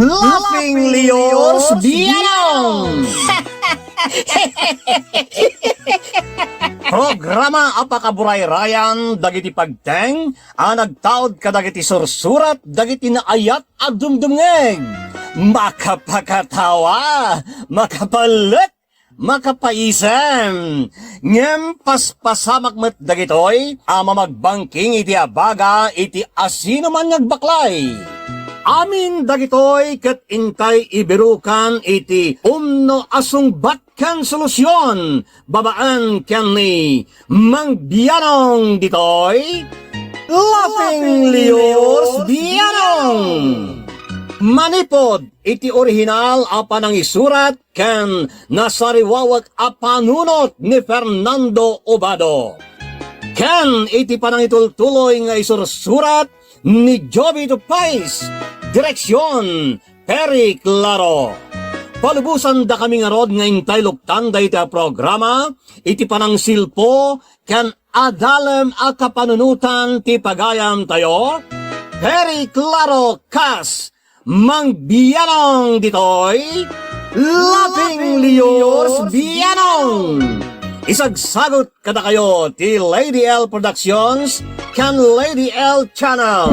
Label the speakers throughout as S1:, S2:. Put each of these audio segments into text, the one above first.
S1: Laughing Leos Bianong! Programa apakaburay-rayan dagiti pagteng nagtaod kadagiti sursurat dagiti naayat at dumdumngeg. Makapakatawa, makapalit, makapaisem. Ngem paspasamak met dagitoy magbangking iti abaga iti asino man ngagbaklay. Amin dagitoy ket intay ibirukan iti asong batkan solusyon babaan ken ni Mang Bianong ditoy Laughing Leos Bianong. Manipod iti orihinal apan ang isurat ken nasariwawag apanunot ni Fernando Obado. Ken iti panangitultuloy nga isursurat ni Joby Tupais. Direksyon, Perry Claro. Palubusan da kami nga rod nga intay luktan da iti programa, iti panang silpo, ken adalem a kapanunutan ti pagayam tayo. Perry Claro Kas, Mang Bianong ditoy, Laughing Leos Bianong. Isagsagot kada kayo ti Lady L Productions kan Lady L Channel.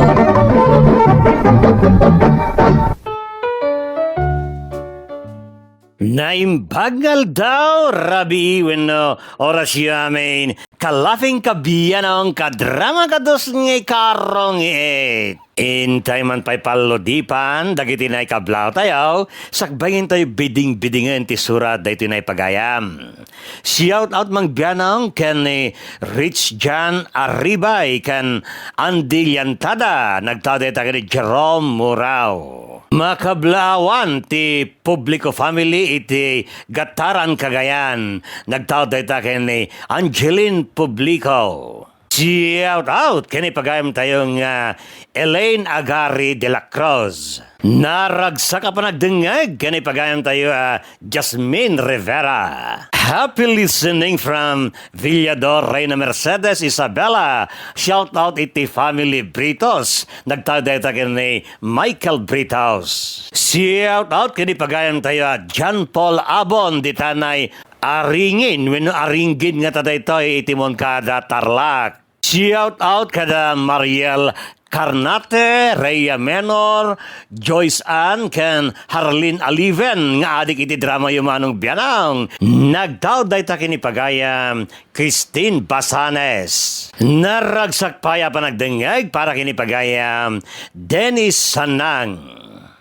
S1: Naimbagal daw, Rabi, wenno oras yamin, kalafing kabiyanong kadrama kados ngay karong it. Intay man pa'y palodipan, dagiti na'y kablaw tayo, sakbayin tayo biding-bidingen ti surat da ito na'y pagayam. Shout out Mang Bianong ken ni Rich Jan Arribay ken Andy Yantada, nagtawad tayo ni Jerome Murao. Makablawan ti publiko family iti Gataran Cagayan, nagtawad tayo ni Angeline Publico. Shout out kini pagayam tayong Elaine Agari de la Cruz. Naragsak pa nagdengag kini pagayam tayo Jasmine Rivera. Happy listening from Villador Reina Mercedes Isabela. Shout out iti family Britos. Nagtawad tayo ni Michael Britos. Shout out kini pagayam tayo John Paul Abon di tanay aringin wenno aringgin nga tadaytoy itimon kada Tarlac. Shout out kada Mariel Carnate, Rhea Menor, Joyce Ann, ken Harlin Aliven, nga adik iti drama yumanong Bianong. Nagtawad day ta kini pagayam Christine Basanes. Naragsak paya pa nagdengeg para kini pagayam Dennis Sanang.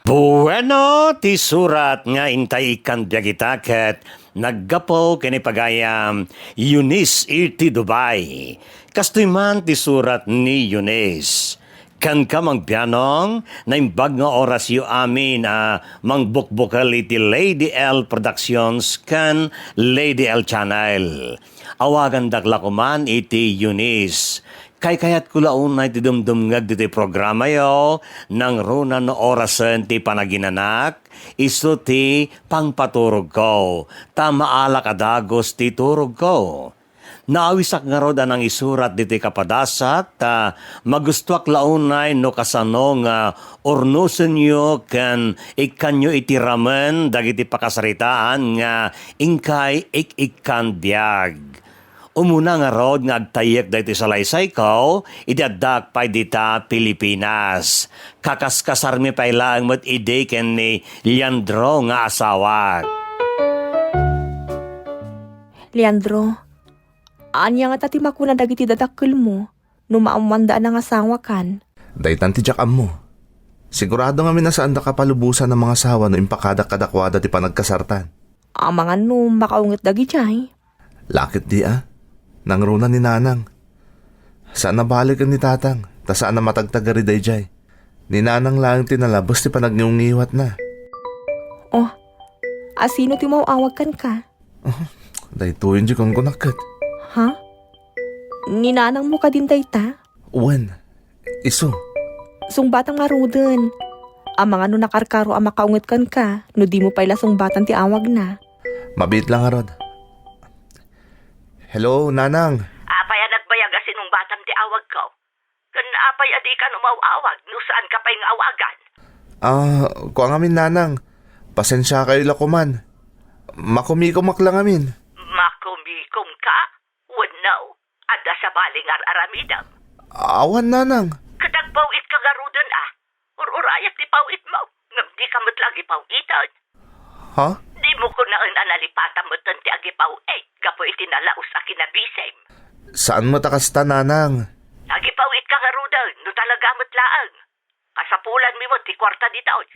S1: Bueno, ti surat nga intay ikan biagitaket naggapo kini pagayam Eunice iti Dubai. Kastoy man ti surat ni Eunice. Kan ka Mang Bianong, na imbag nga oras yu amin mangbukbukal iti Lady L Productions kan Lady L Channel. Awagan dakla ko man iti Eunice. Kayat kulaon na iti dumdumngag diti programa yo, nang runa no orasan ti panaginanak, iso ti pangpaturog ko, tamaala kadagos ti turog ko. Naawisak nga rod anang isurat diti kapadasat, magustuak launay no kasano nga ornusen nyo kan ikanyo itiramen dagiti pakasaritaan nga ingkay ik-ikan diag. Umuna nga rod nga agtayek dahiti sa laysay ko, idadak pa'y dita Pilipinas. Kakaskasarmi pa'y lang mo't ide ken ni Leandro nga asawa.
S2: Leandro, anya nga tati makuna dagiti dadakkel mo, numaamanda na nga asawa kan.
S3: Daytan ti jakam mo. Sigurado nga minasaan da kapalubusan ng mga asawa no impakadak-kadakwada ti panagkasartan.
S2: Ang mga makaungit dagi jay.
S3: Lakit di nangruna ni Nanang. Saan nabalikan ni Tatang, ta saan na matagtagari dayjay. Ni Nanang lang tinalabos ti panagnyungiwat na.
S2: Oh, asino ti mauawag kan ka?
S3: Daytoyin di kong kunakat.
S2: Ha? Ninanang mo ka din dayta?
S3: Uwan, iso.
S2: Sung batang maruden. Ang mga no nakarkaro ang makaungit kan ka, no di mo pala sung batang ti awag na.
S3: Mabit lang arod. Hello, Nanang.
S4: Apay nagbayag asin ng batang ti awag ko. Kan apay adi ka numawawag, no saan ka pa'y awagan?
S3: Kuang amin nanang. Pasensya kayo lakuman. Makumikumak lang amin.
S4: Makumikom ka? Wano, ada sa baling aramidam.
S3: Awan nanang.
S4: Kadagpawit ka garudan Ururayat di pawit mo. Ngam di ka matlagi pawitan.
S3: Ha?
S4: Di mo ko naan analipatan mo ti agi pawit. Gapo itinalaos a kinabisem.
S3: Saan mo takasta nanang?
S4: Agi pawit ka garudan. No talaga matlaang. Kasapulan mi mo ti kwarta di taon.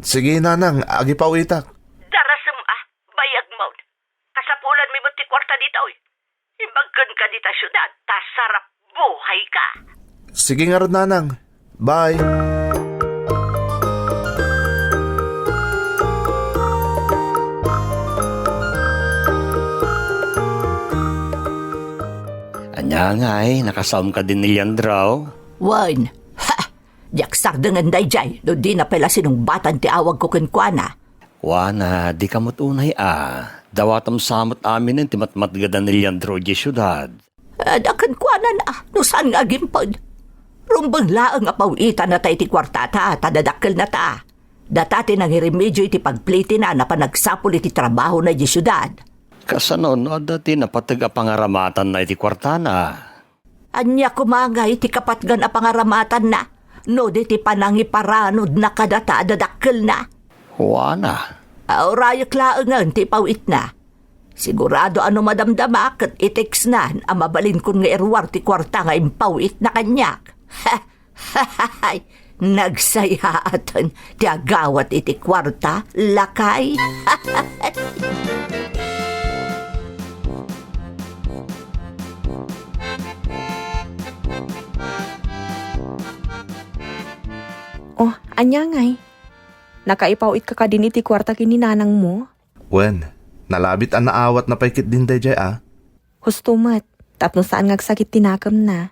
S3: Sige nanang, agi pa witak.
S4: Darasem bayag mo. Kasapulan mi mo ti kwarta di taon. Imbagkan ka di ta syudad. Tasarap buhay ka.
S3: Sige nga ron nanang. Bye.
S1: Anya nga nakasaom ka din ni Leandro.
S5: Wan, ha! Jaksar dengan dayjay, no di na pala sinungbatan ti awag ko kenkwana.
S1: Wana, di ka matunay Dawatam samot amin ng timatmatgada ni Leandro di syudad.
S5: Da kenkwana na, no saan nga gimpod? Rumbang laang apawitan na tayo ti kwartata, tadadakkel na ta. Datati nang iremedyo iti pagpliti na panagsapol iti trabaho na di syudad.
S1: Kasanon, dati napatag pangaramatan na iti kwartana.
S5: Anya kumanga iti kapatgan a pangaramatan na, no di ti panangiparanod na kadata dadakkel na.
S1: Wana.
S5: Aurayak laangan ti pawit na. Sigurado ano madamdamak at iteks na ang mabalin kun nga erwar ti kwarta nga impawit na kanyak. Nagsayaatan ti agawat iti kwarta, lakay.
S2: Oh, anya ngay. Nakaipawit ka din iti kwarta kininanang mo?
S3: Wen, nalabit ang naawat na paikit din dayjay
S2: Hustumat, tapno saan ngagsakit tinakam na.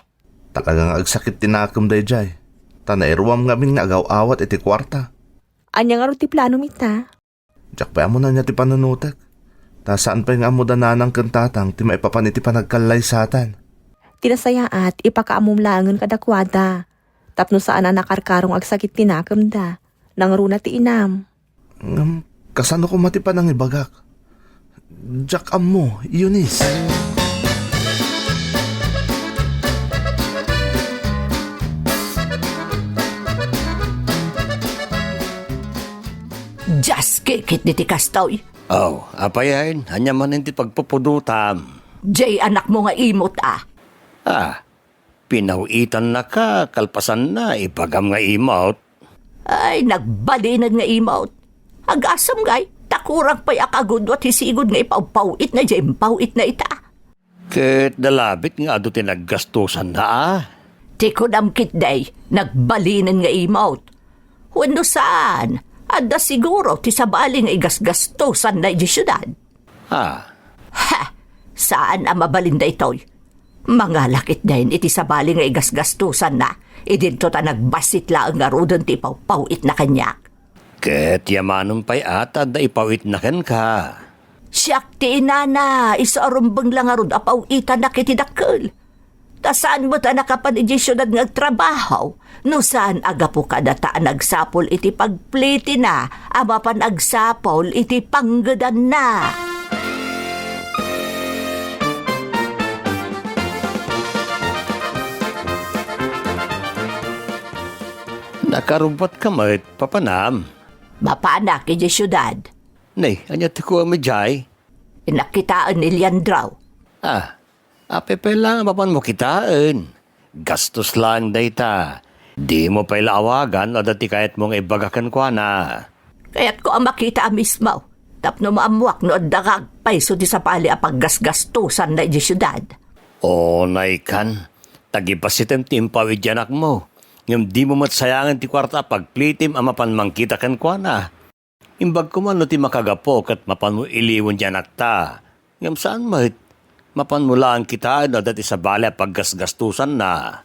S3: Talagang agsakit tinakam dayjay. Tanairwam nga min agaw-awat iti kwarta.
S2: Anya nga ro ti plano mita?
S3: Diyak pa mo na niya ti panunutek. Ta saan pa yung amuda nanang kantatang ti maipapan iti panagkalay satan.
S2: Tinasayaat, ipakaamumlangan kadakwada. Tapno saan na nakarkarong agsakit tinakam da. Nangruna ti inam.
S3: Kasano ko matipan ang ibagak? Diyak mo, Eunice.
S5: Just kikit ni ti kastoy.
S1: Oh, apayain, hanya man hindi pagpupudutam.
S5: Jay anak mo nga imot
S1: Pinawitan na ka, kalpasan na, ipagam nga imot.
S5: Ay, nagbalinan nga imot. Agasam gay, takurang pa'y akagudwat hisigod nga ipawpawit na jay impawit na ita.
S1: Ket dalabit nga ado tinaggastusan na
S5: Tikodam kit day, nagbalinan nga imot. Wano saan? Ada siguro ti sabali nga igasgastusan na di syudad. Ha! Saan ang mabalin da itoy? Mga lakit din iti sabali nga igasgastusan na. Idinto ta nagbasit laang nga rudon ti pawpawit na kanyak.
S1: Ket yamanong pa'y ata da ipawit na ken ka.
S5: Siyak ti inana, isarumbang lang nga rud apawitan na kiti dakkel. Ta saan mo ta nakapanidisyon at nagtrabaho? No saan aga po kadataan nagsapol iti pagpliti na, ama pa nagsapol iti panggadan na.
S1: Nakarumpat ka mo't papanam.
S5: Mapanak iti syudad.
S1: Nay, anya ti ko amidjay?
S5: Inakitaan ni Leandro.
S1: Apepe lang mapan mo kitaan. Gastos lang dayta. Di mo pa'y laawagan o dati kahit mong ibagakan kwa na.
S5: Kaya't ko ang makita mismo. Tapno maamuak no dagag paiso di sa pali apag gasgastusan na iti syudad.
S1: O, naikan. Tagipasitem ti impawid yanak mo. Ngam di mo matsayangan ti kwarta pagplitim amapan mangkita kan kwa na. Imbag ko man no ti makagapok at mapan mo iliwan yanak ta. Ngam saan mahit? Mapan mo lang kita na dati sa bala paggasgastusan na.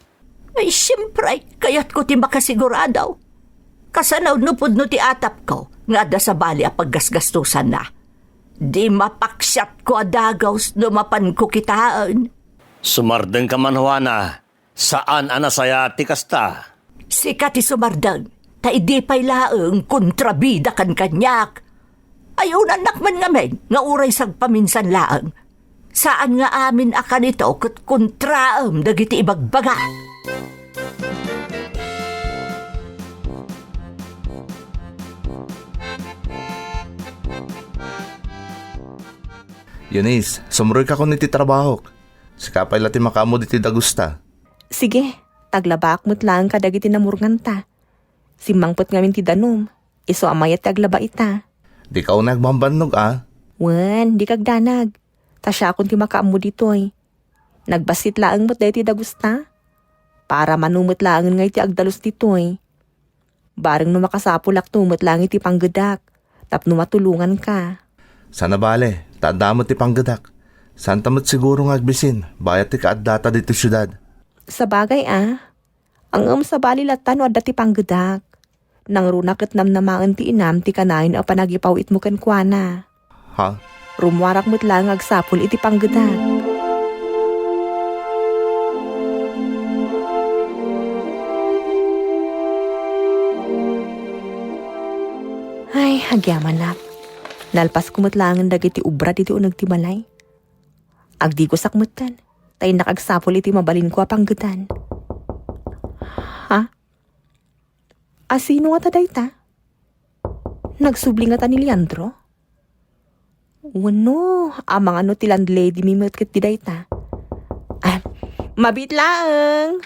S5: Ay, siyempre, kaya't ko ti makasiguradaw. Kasanaw nupod no ti atap ko, nga da sa bali a paggasgastusan na. Di mapaksyat ko adagaws no mapan ko kitaan.
S1: Sumardeng ka man, Juana. Saan anasaya ti kasta?
S5: Sikat ti sumardang, ta idi pay laeng kontrabida kan kanyak. Ayaw anak man nga men, nga uray sag paminsan laeng. Saan nga amin akan ito kat kontraem dagiti ibagbaga.
S3: Eunice, sumuroy ka ko niti trabaho. Sikapay lati makamo diti dagusta.
S2: Sige, taglabak mo't lang kadagiti namurngan ta. Simangpot ngamin ti danom. Iso amayat taglaba ita.
S3: Di ka nagbambannog
S2: Wen, di kagdanag. Tasya akong ti makaamo ditoy. Nagbasit laang mo't dahi ti dagusta. Para manumot laang ngay ti agdalos ditoy. Bareng no makasapulak tumot lang iti panggedak. Tapno matulungan ka.
S3: Sana bale, tanda mo ti panggadak. Santa mo't siguro nga agbisin, bayat ti kaadata dito syudad.
S2: Sa bagay ang sa balilatan wadda ti panggedak. Nang runak at namnamaan ti inam ti kanayon a panagipawit mo kan kuana.
S3: Ha?
S2: Rumwarak mo't lang agsapul iti panggedak. Ay, hagyaman na. Nalpas kumutlangan dagiti ubra diti unag ti balay. Agdi ko sakmutan. Tay nakagsapol iti mabalin ko apanggetan. Ha? Asino nga taday ta? Nagsubli nga ta ni Leandro? Wano, amang ano ti landlady mimot kat di day ta. Mabit lang!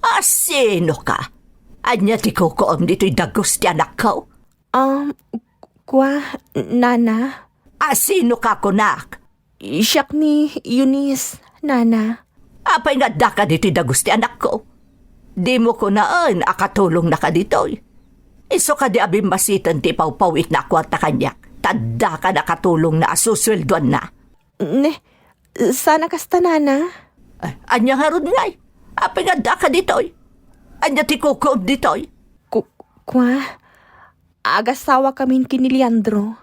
S5: Asino ka? Anya ti kukoom dito'y dagos ti anak ko?
S2: Nana.
S5: Asino ka kunak?
S2: Siyak ni Eunice, Nana.
S5: Apay nga da ka dito'y dagos ti anak ko? Di mo ko naan akatulong na ka dito'y. Iso ka di abimbasitan ti pawpawit na kwarta kanyak. Tadda ka nakatulong na asusweldoan na.
S2: Sana kasta, Nana.
S5: Anya harun ngay. Apay nga da ka dito'y. Anya ti kukoom dito'y.
S2: Agasawa kami kini Leandro.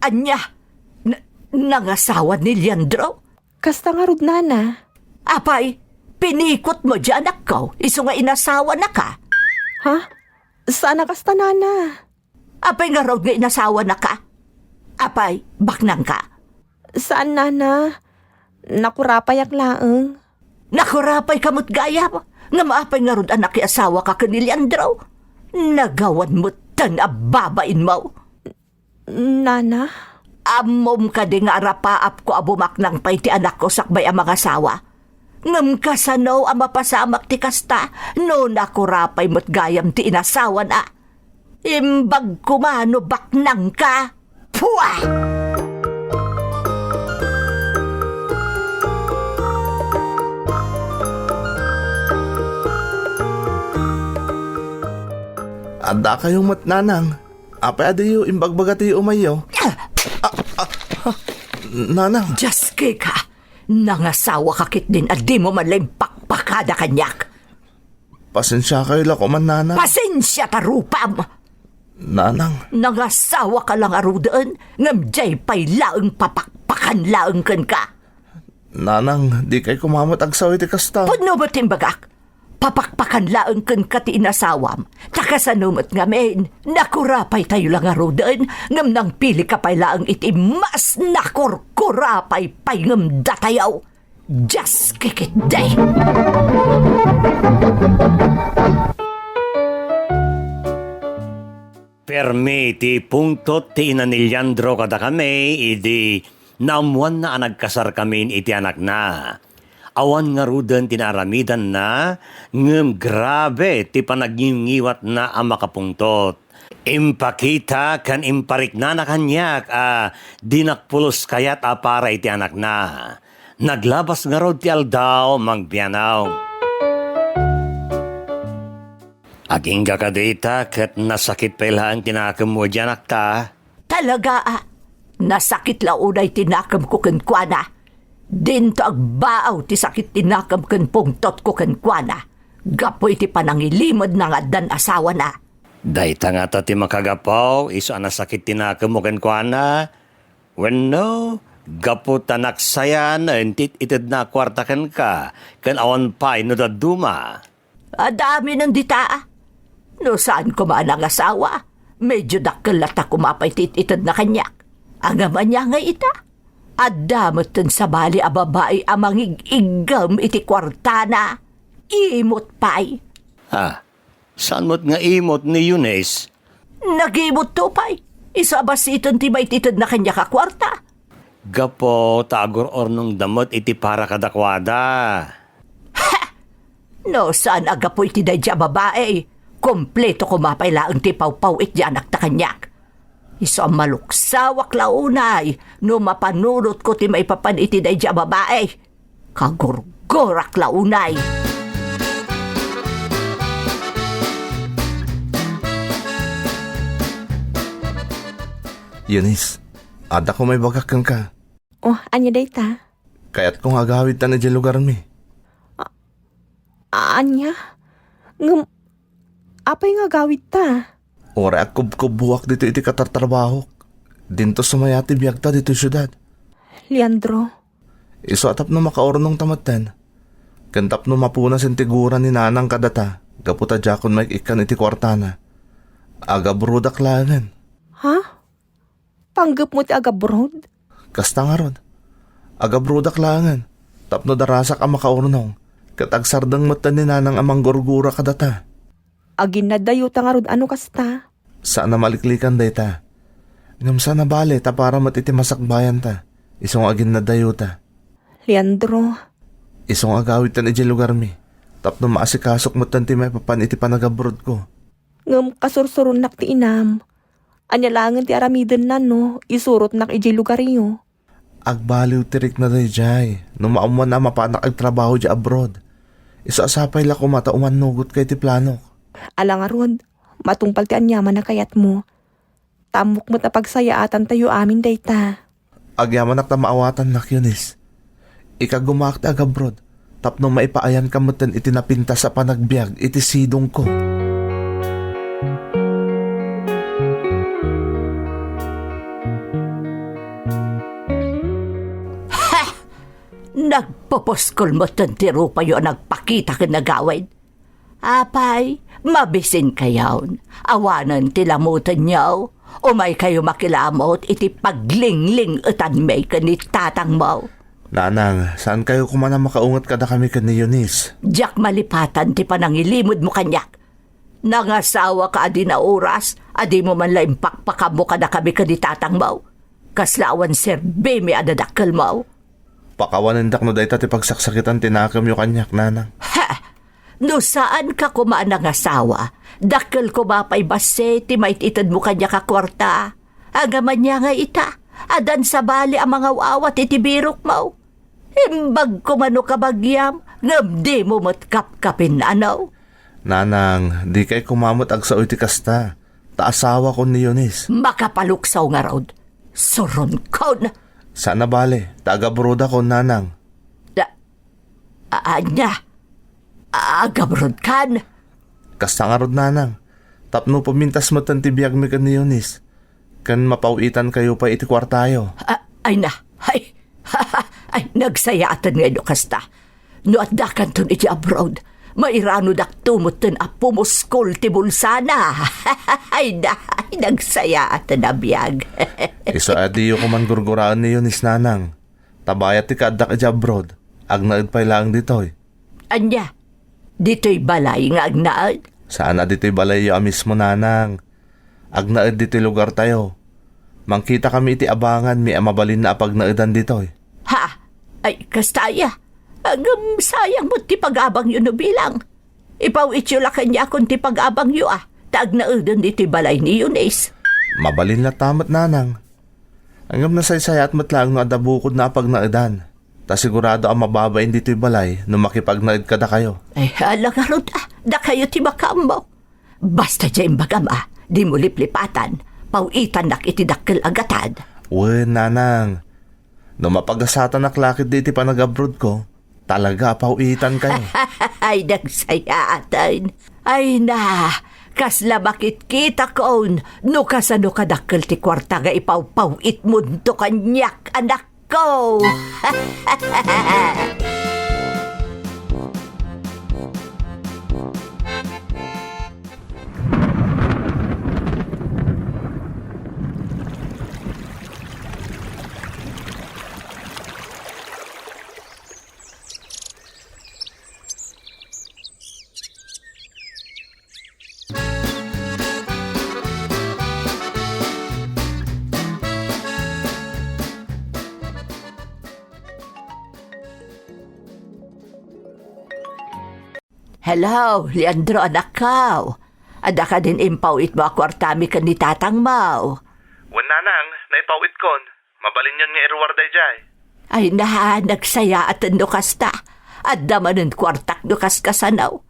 S5: Anya? Nangasawa ni Leandro?
S2: Kasta nga rod, Nana.
S5: Apay, pinikot mo dyan anak ko. Iso nga inasawa na ka.
S2: Ha? Sana kasta, Nana.
S5: Apay nga raw nga inasawa na ka. Apay, baknang ka.
S2: Saan, Nana? Nakurapay ak laeng.
S5: Nakurapay kamot gaya mo. Nga maapay nga ron anak asawa ka ka ni Leandro. Nagawan mo tan ababain mo.
S2: Nana?
S5: Amom ka di nga arapaap ko abumak ng pay ti anak ko sakbay ang mga asawa. Ngam kasano ang mapasamak ti kasta no nakurapay mo't gayam ti inasawa na. Imbag kumano baknang ka. Puwa!
S3: Anda kayong matnanang. Apay adayo imbagbaga tayo umayo. Nanang.
S5: Jaske ka. Nangasawa kakit din at di mo malayang pakpakada kanyak.
S3: Pasensya kayo lako man, nanang.
S5: Pasensya tarupam.
S3: Nanang.
S5: Nangasawa ka lang arudaan. Ngamjay pa'y laeng papakpakan laeng kan ka.
S3: Nanang, di kay kumamot agsaw iti kasta.
S5: Puno mo timbagak. Papakpakan laeng kan ka ti inasawam. Takasanumot nga men. Nakurapay tayo lang arudaan. Ngam nang pili ka pa'y laeng iti mas nakurkurapay pa'y ngam datayaw. Just kikit day.
S1: Permiti punto ti ina ni Leandro kada kami, idi naamuan na nagkasar kami iti anak na. Awan nga rudan tinaramidan na, ngem grabe ti panagnyingiwat na ang makapungtot. Impakita kan imparik na kanyak, dinakpulos kayat para iti anak na. Naglabas nga rod ti aldaw magbianaw. Aging kakadita kat nasakit pa ilang tinakam mo dyan akta.
S5: Talaga nasakit launay tinakam ko kenkwana. Dinto agbaaw ti sakit tinakam ken pungtot ko kenkwana. Gapoy ti panangilimod na nga dan asawa na.
S1: Dahita nga ti makagapaw, iso nasakit tinakam mo kenkwana. When no, Gapot anak sayan, intit itid na kwarta kan ka, kan awan pay no daduma.
S5: Dami ng dita. No saan ko man ang asawa? Medyo dakkel lata kumapay itid na kanyak. Ang ama niya nga ita. Adamot sa bali a babae amang igam iti kwartana. Imot pay.
S1: Saan mo't nga imot ni Eunice?
S5: Nagimot to pay. Isabas iton ti may titid na kanya ka kwarta.
S1: Gapo, tagor ornong damot iti para kadakwada.
S5: No saan aga po iti dadya babae. Kompleto kumapay laang ti pawpaw iti anak ta kanyak. Iso ang maluksawak launay, no mapanunot ko ti maipapan iti dadya babae. Kagurgorak launay.
S3: Eunice, ada ko may bagakan ka.
S2: Oh, anya dayta?
S3: Kaya't kung agawid ta na dyan lugar mi.
S2: Anya? Apay nga gawid ta?
S3: Ora ak kubkubuak dito iti katartrabahok. Dinto sumayati biyag ta dito syudad.
S2: Leandro,
S3: Iso atap no makaornong tamatan. Kantap no mapuna sintiguran ni nanang kadata. Gaputa jakon may ikan iti kwartana. Aga brudak langan.
S2: ha? Panggap mo ti agabroad?
S3: Kasta nga ron. Aga brudak langan. Tapno darasak ang makaornong. Katagsardang matan ni nanang amang gurgura kadata.
S2: Agin na dayo ta nga rod ano kasta?
S3: Sana maliklikan dayta. Ngam sana bale ta para matiti masakbayan ta. Isong agin na dayo ta.
S2: Leandro,
S3: Isong agawit tan iti lugar mi. Tapno maasikasok mo tanti may papan iti panagabrod ko.
S2: ngam kasursurun nak ti inam. Anya langan ti aramiden na no, isurot nak iji lugar iyo.
S3: Agbaliw tirik na dayjay. Nung maamuan na mapanak agtrabaho di abroad. Iso asapay la kumata umanugot kay ti planok.
S2: Alang nga rod, matungpal ti anyaman na kayat mo. Tamok mo ta pagsayaatan tayo amin dayta.
S3: Agyaman nak ta maawatan nak Eunice. Ika gumakta agabrod. Tapno maipaayan kamutan iti napinta sa panagbiag iti sidong ko.
S5: Nagpoposkol mo tantiro pa yun nagpakita ka nagawid. Apay, mabisin kayaw. Awanan tilamutan niyaw. Umay kayo makilamot iti paglingling utan may kanit tatang mo.
S3: Nanang, saan kayo kumana makaungat kada kami ka ni Eunice?
S5: Diyak malipatan ti panangilimod mo kanyak. Nangasawa ka adi na oras, adi mo man laing pakpakam mo kada kami kanit tatang mo. Kaslawan serbe may adadakal mo.
S3: Pakawanindak no day ti pagsaksakitan tinakam yung kanyak, nanang.
S5: No saan ka kumaan ng asawa? Dakkel ko ba pa'y base, ti may itad mo kanya ka kwarta? Agaman niya nga ita, adan sa bali ang mga awat iti birok mo. Imbag ko mano kabagyam, ngabdi mo matkap-kapin ano.
S3: Nanang, di kay kumamot agsaoy ti kasta. Taasawa ko ni Eunice.
S5: Makapaluksaw nga raod. Soron ko na.
S3: Sana bale, taga-broda ko, nanang.
S5: Anya, agabrod kan.
S3: Kasta nga rod, nanang. Tapno pamintas mo tantibiyag mi ka ni Eunice. Kan mapauitan kayo pa iti kwartayo.
S5: Ay na, ay, nagsayatan nga ino kasta. No at dakan ton iti abroad, mairano dak tumutin a pumuskol ti bulsana. Ay nagsayatan na biyag.
S3: Iso adiyo ko man gurguraan ni Eunice, nanang. Tabayat ti kadak iti abroad. Agnaid pa'y lang ditoy.
S5: Anya, dito'y balay nga agnaad.
S3: Saan na dito'y balay yo mismo, nanang. Agnaid dito'y lugar tayo. Mangkita kami iti abangan mi amabalin na apagnaidan ditoy.
S5: Ha? Ay, kastaya. Agam sayang mo ti pag-abang yun no bilang. Ipaw itsula kanya kung ti pag-abang yu tagnaidan dito'y balay ni Eunice.
S3: Mabalin na tamat, nanang. Hanggang nasaysay at matlang no adabukod na apagnaidan. Ta sigurado ang mababain dito'y balay no makipagnaid kada kayo.
S5: Ay, alangarod da kayo ti makambo. Basta dyan bagam di mo liplipatan. Pauitan nak itidakkel agatad.
S3: Uy, nanang. No mapagasatan na klakit diti panag-abroad ko, talaga pauitan kayo.
S5: Ay, nagsayatan. Ay na, kasla bakit kita koon, no kasano kadakkel ti kwarta nga ipawpawit mo to kanyak, anak ko! Hello, Leandro, anak ko. Ada ka din impawit mo ako artami ka ni tatang mo.
S3: Wan nanang, naipawit kon. Mabalin yan nga irwarday jay.
S5: Ay nagsaya at ano kasta. At daman ng kwartak no kaskasanaw.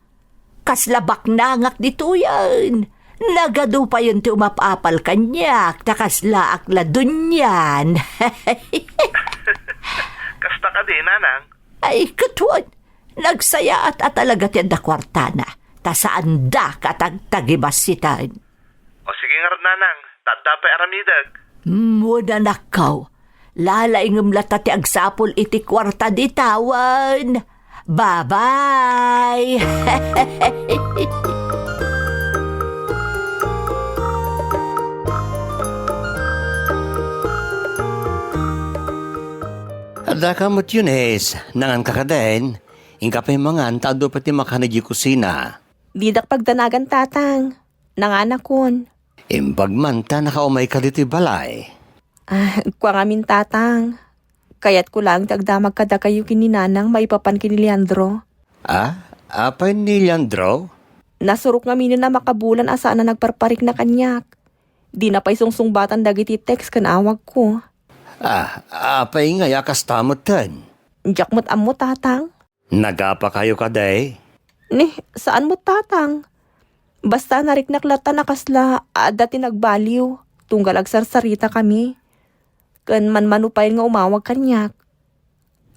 S5: Kaslabak nangak dito yan. Nagado pa yun ti umapapal kanyak. Nakaslaak la dun yan.
S3: Kasta ka di, nanang.
S5: Ay katwan. Nagsaya at talaga tiyan da kwartana. Ta saan da katagtagibasitan.
S3: O sige nga nanang, tadapay aramidag.
S5: Muna nakaw. Lalaingam lata ti agsapol iti kwarta di tawan. Bye-bye!
S1: Ada ka mo't yun nangan kakadain, ingka pa yung mga antado pati makanadyo kusina.
S2: Didak pagdanagan tatang. Nanganakon.
S1: Imbagmanta nakaumay ka dito balay.
S2: Kwa ngamin tatang. Kaya't ko lang tagdamag kada kayo kininanang maipapan kini Leandro.
S1: Apay ni Leandro?
S2: Nasurok nga mino na makabulan asaan na nagparparik na kanyak. Di na pa'y sungsungbatan dagiti text kan awag ko.
S1: Apay nga yakas tamot tan.
S2: Diyak mo't amo tatang.
S1: Nagapa kayo kaday?
S2: Saan mo tatang? Basta nariknaklata na kasla dati nagbaliw. Tunggal agsarsarita kami. Kan man manupayin nga umawag kanyak.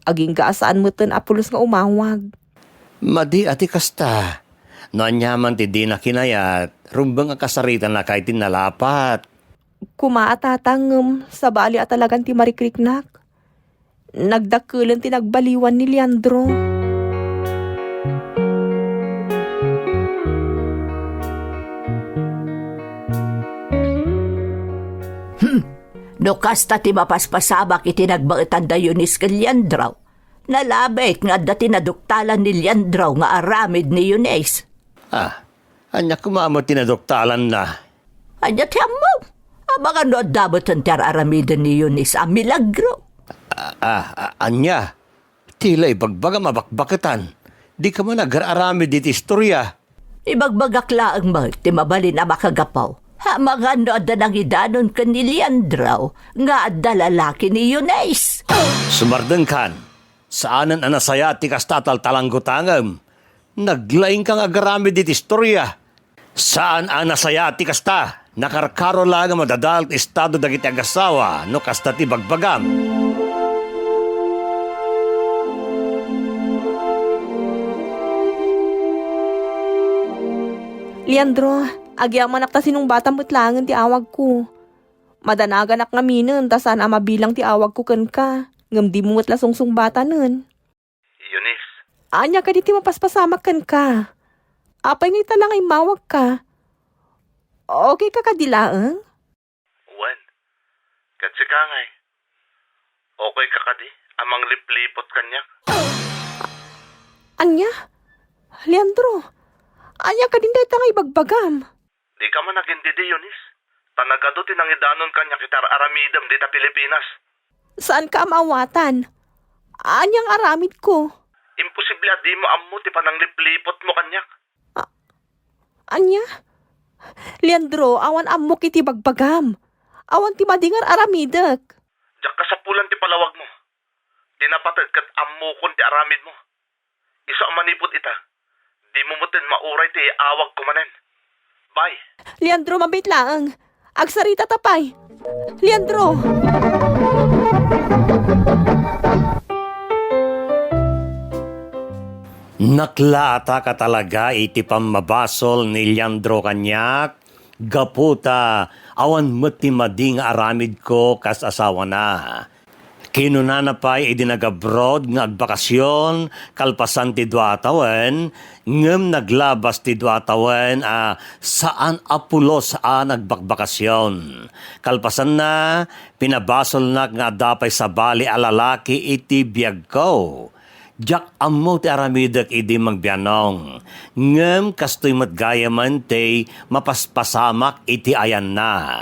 S2: Aging gaasaan mo tan apulos nga umawag.
S1: Madi ati kasta. Noanyaman ti di na kinayat. Rumbang akasarita na kahit tinalapat.
S2: Kumaatatangem sa bali at talagang ti marikriknak. Nagdakulan ti nagbaliwan ni Leandro.
S5: No kasta ti mapaspasabak iti nagbaitan da Yunis ka Leandro. Nalabit nga dati naduktalan ni Leandro nga aramid ni Yunis.
S1: Anya kumamot tinadoktalan na.
S5: Anya ti mo. Baka no dabotan ti aramidan ni Yunis ang milagro.
S1: Anya, tila ibagbaga mabakbakitan. Di ka man nag-aramid diti istorya.
S5: Ibagbagak laang mo, ti mabalin na makagapaw. Mga no da nang idanon ka ni Leandro, nga da lalaki ni Yunis.
S1: Sumardeng kan, saanan anasaya ti kastatal talanggutangam. Naglaing kang agaramid diti istorya. Saan anasaya ti kasta? Nakarkaro lang ang madadalt estado dagiti agasawa no kasta ti bagbagam.
S2: Leandro, agyang manak ta sinong bata mutlangan ti awag ko. Madanagan ak nga minen, ta saan mabilang ti awag ko kan ka. Ngam di mo matla sungsung bata nun.
S3: Yunis.
S2: Anya ka di ti mapaspasamak kan ka. Apay ni talang ay mawag ka. Okay ka kadilaang?
S3: Wan. Katsi ka ngay. Okay ka kadi, amang liplipot kanyak.
S2: Anya? Leandro, anya ka din dahil tangay bagbagam.
S3: Di ka man nagindidi, Yunis. Tanagado tinangidanon kanyak itar aramidam dita Pilipinas.
S2: Saan ka amawatan? Anyang aramid ko.
S3: Imposible di mo ammo ti panang liplipot mo kanyak.
S2: Anya? Leandro, awan ammo kiti bagbagam. Awan ti madingar aramidak.
S3: Diyak ka sa pulan ti palawag mo. Tinapatad kat ammo kon ti aramid mo. Isa manipod ita. Di mo mutin mauray ti awag ko manen. Bye.
S2: Leandro, mabit lang. Agsarita tapay. Leandro!
S1: Naklata ka talaga iti pamabasol ni Leandro kanyak. Gaputa, awan mo't ti mading aramid ko kas asawa na. Kinunanapay idinag-abroad nga agbakasyon, kalpasan ti duatawen, ngem naglabas ti duatawen saan apulo saan nagbakbakasyon. Kalpasan na, pinabasol na nga dapay sa bali alalaki iti biyag ko. Jak ammo ti aramidek idi magbianong. Ngem kastoy matgayaman ti mapaspasamak iti ayan na.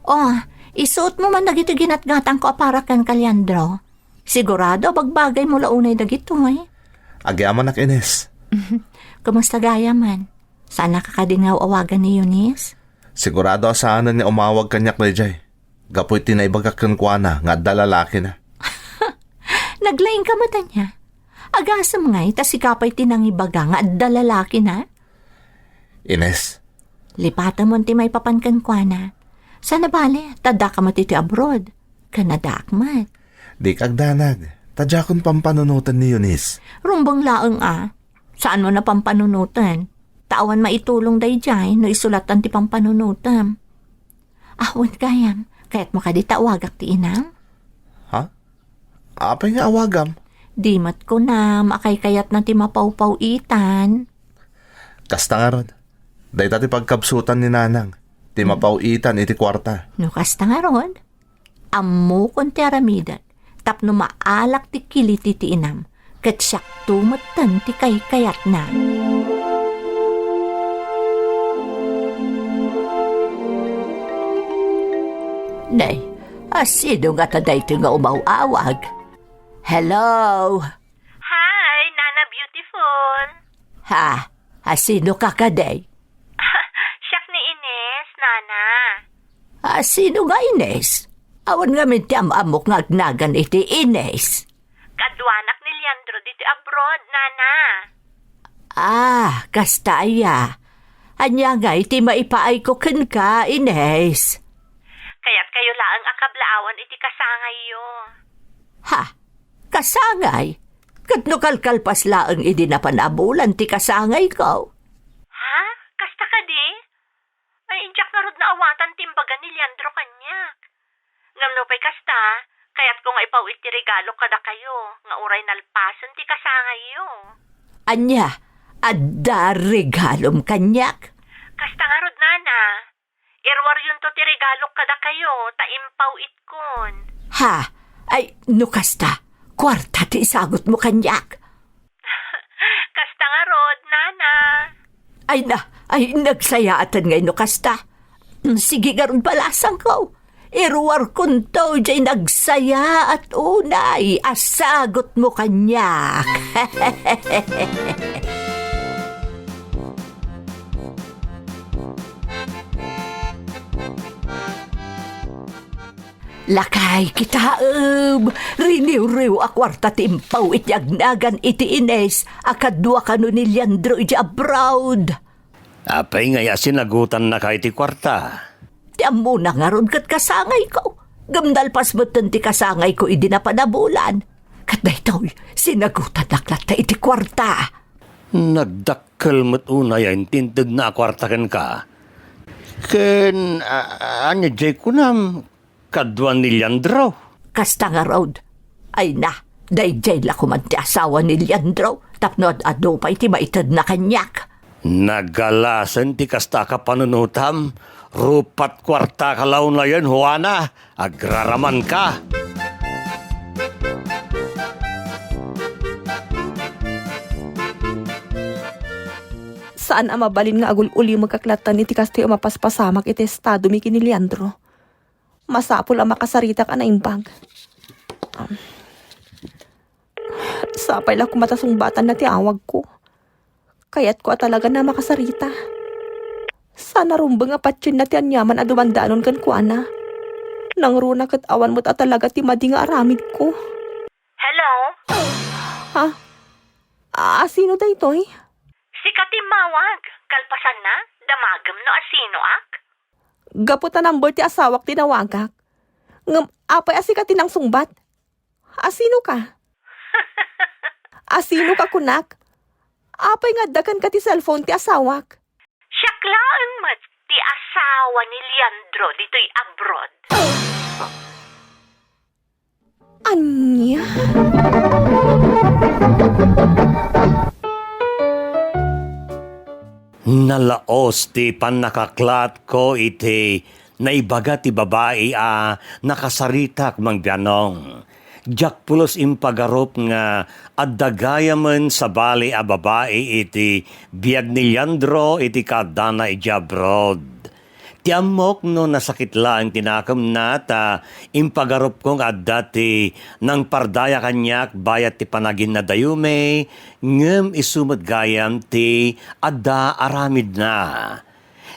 S5: Oh, isuot mo man dagito ginatgatang ko para kan Kalyandro. Sigurado bagbagay mo launay dagito eh.
S3: Agyaman nak Ines.
S5: Kumusta gaya man? Sana kakadingaw awagan ni Eunice?
S3: Sigurado asahan ni umawag kanyak na jay. Gapoy tinaibagak kan kuana nga dalalaki na.
S5: Naglaing ka mata niya. Agasam nga ita si kapay tinangibaga nga dalalaki na.
S3: Ines,
S5: Lipatan mo ti may papankan kwa na. Sana bale, tada ka matiti abroad. Kanadakmat.
S3: di kagdanag. Tadya kon pampanunutan ni Eunice.
S5: Rumbang laang Saan mo na pampanunutan? Tawan maitulong day jay no isulatan ti pampanunutan. Awan kayam, kaya't makaditawagak ti inang.
S3: Ha? Apay nga awagam.
S5: Di mat ko na, makay kayat na ti mapawpawitan.
S3: Kasta nga ron. Day tati pagkabsutan ni nanang. Ti mapauitan iti kwarta.
S5: No kasta nga ron, ammo kon ti aramidan, tapno maalak ti kiliti ti inam, kat siyak tumatan ti kayat na. Nay, asino nga taday ti nga umawawag? Hello?
S4: Hi, Nana Beautiful.
S5: Ha? Asino ka kaday?
S4: Siyak ni Ines, Nana.
S5: Asino nga Ines? Awan nga min ti amok nga agnagan iti Ines.
S4: Kadwanak ni Leandro dito abroad, Nana.
S5: Kastaya. Anya nga iti maipaay ko ken ka, Ines.
S4: Kaya't kayo laang akablaawan iti kasangay yo.
S5: Ha? Kasangay? Katno kalkalpas laang idi na panabulan ti kasangay ko.
S4: Ha? Kasta ka di? Ay, injak nga rod na awatan timbaga ni Leandro kanyak. Ngamno pa'y kasta, kaya't kung ipaw iti regalo kada kayo, nga uray nalpasan ti kasangay yo.
S5: Anya, adda regalom kanyak.
S4: Kasta nga rod, Nana. Irwar yun to ti regalo kada kayo, taimpaw itkon.
S5: Ha? Ay, no kasta. Kwarta ti isagot mo kanyak.
S4: Kasta nga rod, Nana.
S5: Ay, nagsayaatan ngay no kasta. Sige garon palasang ko. Irwar kun to jay nagsaya at unay asagot mo kanyak. Lakay kitaem, riniw-riw a kwarta timpaw iti agnagan iti Ines, akadwa kanu ni Leandro iti abroad.
S1: Apay nga sinagutan na kay ti kwarta.
S5: Ti ammo na nga ron kat kasangay ko. Gamdal pasbatan ti kasangay ko idi na panabulan. Kat daytoy, sinagutan naklat ta iti kwarta.
S1: Nagdakkel mo't unay ang tinted na kwarta ken ka. Ken, anya jay kunam, kadwan ni Leandro.
S5: Kasta nga road. Ay na, dayjay la kuman ti asawa ni Leandro. Tapno ado pa iti maitad na kanyak.
S1: Nagalasan ti kasta ka panunutam. Rupat kwarta kalaw na yan, Juana. Agraraman ka.
S2: Saan ang mabalin nga agul-uli magkaklatan iti kastoy mapaspasamak iti estado mi kini Leandro. Masapol ang makasarita ka na imbag. Sapay lang kumatasumbatan na ti awag ko. Kaya't ko talaga na makasarita. Sana rumbang apatsin na ti anyaman a dumandaanon kan ko, ana. Nang runa kat awan mo't talaga ti madi nga aramid ko.
S4: Hello?
S2: Ha? Sino da ito'y?
S4: Si Katimawag. Kalpasan na? Damagam no asino ak?
S2: Gaputan number ti asawak tinawagak. Apay asikatin ang sungbat. Asino ka? Asino ka kunak? Apay nga dakan ka ti cellphone ti asawak.
S4: Siyak lang mat ti asawa ni Leandro dito'y abroad.
S2: Anya?
S1: Nalaos ti panakaklat ko iti naibaga ti babae nakasaritak mangbianong. Diyak pulos impagarup nga addagayaman sa bali a babae iti biag ni Leandro iti kadana iti abroad. Ti amok no nasakit lang tinakam na ta impagarup kong adda ti nang pardaya kanyak bayat ti panagin na dayume ngem isumad gayam ti adda aramid na.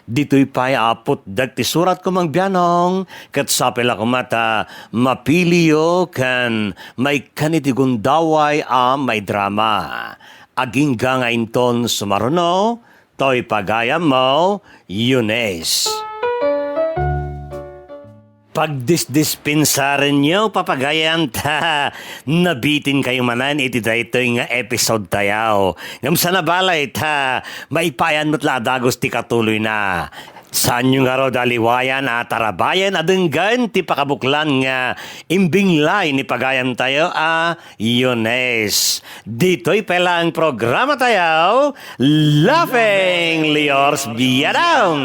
S1: Dito'y pa'y apot dagti surat ko mang bianong, kat sapila ko mata mapiliyo kan may kanitigundaway may drama. Aging gangain ton sumaruno, to'y pagayam mo, Yunes. Pagdisdispensarin nyo, papagayan ta. Nabitin kayo manan iti dayto nga episode tayaw. Ngam sa nabalay ta, maipayan mo't ladagos ti katuloy na. Saan yung nga ro daliwayan tarabayan adenggan ti pakabuklan nga imbinglay ni pagayam tayo Yunes. Dito'y pala ang programa tayo, Laughing Liors Biyadong.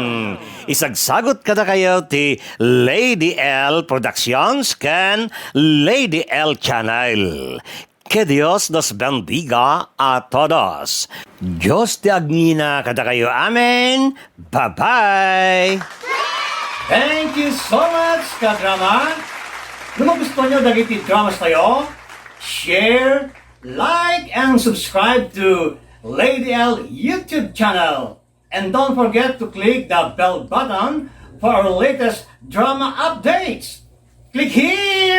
S1: Isagsagot kada kayo ti Lady L Productions kan Lady L Channel. Que Dios nos bendiga a todos. Diyos ti agnina kada kayo. Amen. Bye-bye. Thank you so much, kadrama. Kung gusto nyo dagiti dramas tayo, share, like, and subscribe to Lady L YouTube channel. And don't forget to click the bell button for our latest drama updates. Click here!